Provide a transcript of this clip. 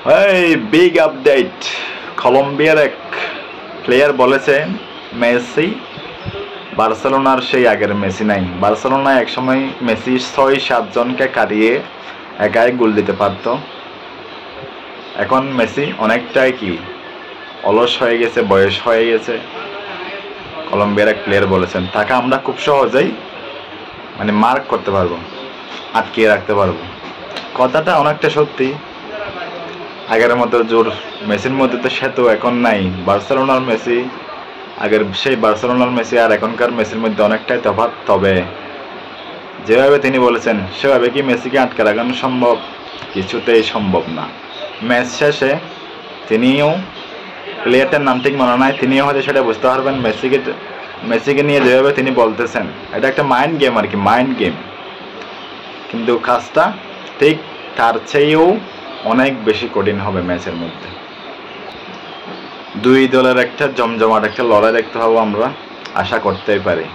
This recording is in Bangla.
এই বিগ আপডেট, কলম্বিয়ার এক প্লেয়ার বলেছে মেসি বার্সেলোনার সেই আগের মেসি নাই। বার্সেলোনায় একসময় মেসি ৬-৭ জনকে কাটিয়ে একাই গোল দিতে পারত। এখন মেসি অনেকটাই কি অলস হয়ে গেছে, বয়স হয়ে গেছে। কলম্বিয়ার এক প্লেয়ার বলেছেন তাকে আমরা খুব সহজেই মার্ক করতে পারবো, আটকিয়ে রাখতে পারবো। কথাটা অনেকটা সত্যি। আগের মতো জোর মেসির মধ্যে তো সেতু এখন নাই। বার্সেলোনার মেসি, আগের সেই বার্সেলোনার মেসি আর এখনকার মেসির মধ্যে অনেকটাই তফাৎ। তবে যেভাবে তিনি বলেছেন সেভাবে কি মেসিকে আটকে রাখানো সম্ভব? কিছুতেই সম্ভব না। ম্যাচ শেষে তিনিও, প্লেয়ারটার নাম ঠিক মনে নাই, তিনিও হয়তো সেটা বুঝতে পারবেন। মেসিকে নিয়ে যেভাবে তিনি বলতেছেন এটা একটা মাইন্ড গেম আর কি, মাইন্ড গেম। কিন্তু কাজটা ঠিক তার চেয়েও অনেক বেশি কঠিন হবে ম্যাচের মধ্যে। দুই দলের একটা জমজমাট একটা লড়াই দেখতে পাবো আমরা, আশা করতেই পারি।